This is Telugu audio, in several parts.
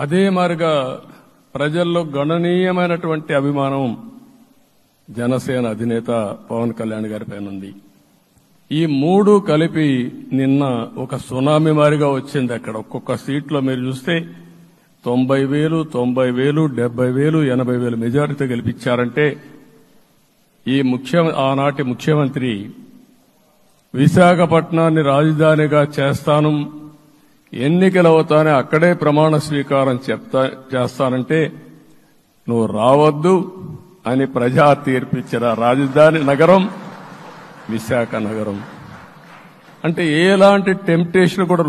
అదే మారిగా ప్రజల్లో గణనీయమైనటువంటి అభిమానం జనసేన అధినేత పవన్ కళ్యాణ్ గారిపైన ఉంది. ఈ మూడు కలిపి నిన్న ఒక సునామీ మారిగా వచ్చింది. అక్కడ ఒక్కొక్క సీట్లో మీరు చూస్తే 90,000, 90,000, 70,000, 80,000 మెజారిటీ గెలిపించారంటే ఆనాటి ముఖ్యమంత్రి విశాఖపట్నాన్ని రాజధానిగా చేస్తాను, ఎన్నికలవుతానే అక్కడే ప్రమాణ స్వీకారం చేస్తానంటే నువ్వు రావద్దు అని ప్రజా తీర్పిచ్చిన రాజధాని నగరం విశాఖ నగరం. అంటే ఎలాంటి టెంప్టేషన్ కూడా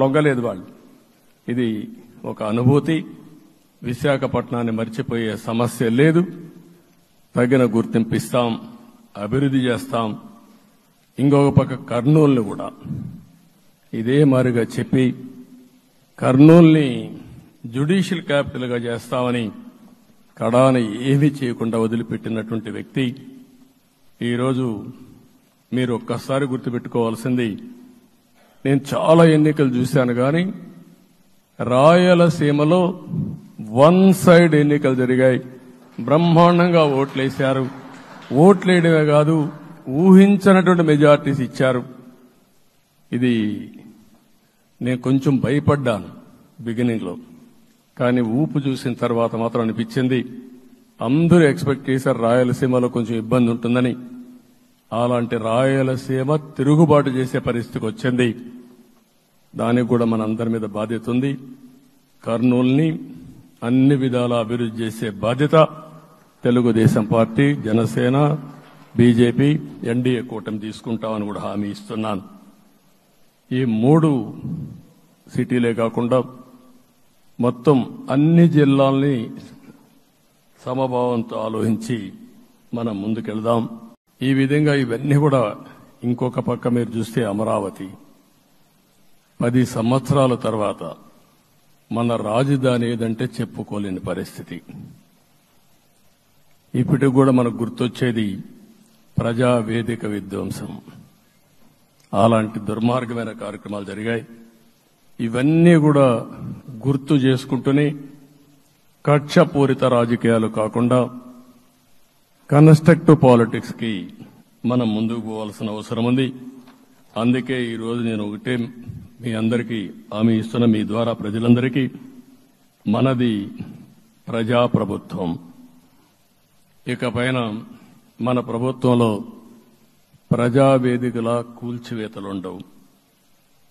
లొంగలేదు వాళ్ళు. ఇది ఒక అనుభూతి. విశాఖపట్నాన్ని మర్చిపోయే సమస్య లేదు. తగిన గుర్తింపు ఇస్తాం, అభివృద్ధి చేస్తాం. ఇంకొక పక్క కర్నూలుని కూడా ఇదే మారిగా చెప్పి కర్నూలుని జ్యుడిషియల్ క్యాపిటల్ గా చేస్తామని కడాన ఏమీ చేయకుండా వదిలిపెట్టినటువంటి వ్యక్తి. ఈరోజు మీరు ఒక్కసారి గుర్తుపెట్టుకోవాల్సింది, నేను చాలా ఎన్నికలు చూశాను కానీ రాయలసీమలో వన్ సైడ్ ఎన్నికలు జరిగాయి. బ్రహ్మాండంగా ఓట్లేశారు. ఓట్లేయడమే కాదు, ఊహించనటువంటి మెజార్టీస్ ఇచ్చారు. ఇది నేను కొంచెం భయపడ్డాను బిగినింగ్ లో, కానీ ఊపు చూసిన తర్వాత మాత్రం అనిపించింది అందరూ ఎక్స్పెక్ట్ చేశారు రాయలసీమలో కొంచెం ఇబ్బంది ఉంటుందని. అలాంటి రాయలసీమ తిరుగుబాటు చేసే పరిస్థితికి వచ్చింది. దానికి కూడా మనందరి మీద బాధ్యత ఉంది. కర్నూలుని అన్ని విధాలా అభివృద్ధి చేసే బాధ్యత Telugu Desam party, Janasena, BJP, NDA కూటమి తీసుకుంటామని కూడా హామీ ఇస్తున్నాను. ఈ మూడు సిటీలే కాకుండా మొత్తం అన్ని జిల్లాల్ని సమభావంతో ఆలోచించి మనం ముందుకెళ్దాం. ఈ విధంగా ఇవన్నీ కూడా ఇంకొక పక్క మీరు చూస్తే అమరావతి 10 సంవత్సరాల తర్వాత మన రాజధాని ఏదంటే చెప్పుకోలేని పరిస్థితి. ఇప్పటికి కూడా మనకు గుర్తొచ్చేది ప్రజావేదిక విధ్వంసం. అలాంటి దుర్మార్గమైన కార్యక్రమాలు జరిగాయి. ఇవన్నీ కూడా గుర్తు చేసుకుంటూనే కక్షపూరిత రాజకీయాలు కాకుండా కన్స్ట్రక్టివ్ పాలిటిక్స్ కి మనం ముందుకు పోవాల్సిన అవసరం ఉంది. అందుకే ఈరోజు నేను ఒకటే మీ అందరికీ హామీ ఇస్తున్న, మీ ద్వారా ప్రజలందరికీ, మనది ప్రజాప్రభుత్వం. ఇకపైన మన ప్రభుత్వంలో ప్రజావేదికల కూల్చివేతలుండవు.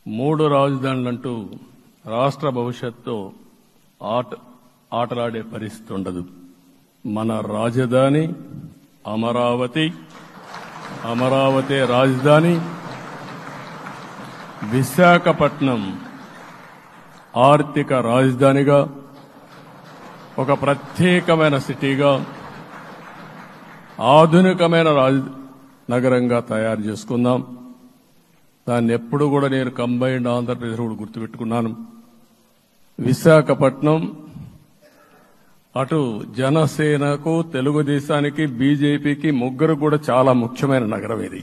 3 రాజధానులంటూ రాష్ట్ర భవిష్యత్తు ఆటలాడే పరిస్థితి ఉండదు. మన రాజధాని అమరావతి, అమరావతి రాజధాని. విశాఖపట్నం ఆర్థిక రాజధానిగా, ఒక ప్రత్యేకమైన సిటీగా, ఆధునికమైన నగరంగా తయారు చేసుకుందాం. దాన్ని ఎప్పుడు కూడా నేను కంబైన్డ్ ఆంధ్రప్రదేశ్ కూడా గుర్తుపెట్టుకున్నాను. విశాఖపట్నం అటు జనసేనకు, తెలుగుదేశానికి, బీజేపీకి ముగ్గురు కూడా చాలా ముఖ్యమైన నగరం ఇది.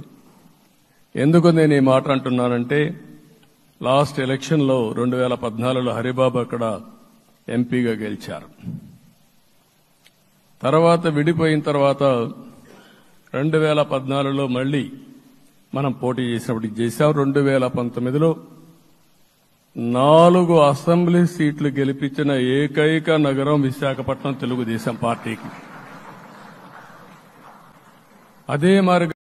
ఎందుకు నేను ఈ మాట అంటున్నానంటే, లాస్ట్ ఎలక్షన్ లో 2014లో హరిబాబు అక్కడ ఎంపీగా గెలిచారు. తర్వాత విడిపోయిన తర్వాత 2014లో మళ్లీ మనం పోటీ చేసినప్పుడు చేశాం. 2019లో 4 అసెంబ్లీ సీట్లు గెలిపించిన ఏకైక నగరం విశాఖపట్నం తెలుగుదేశం పార్టీకి. అదే మార్గం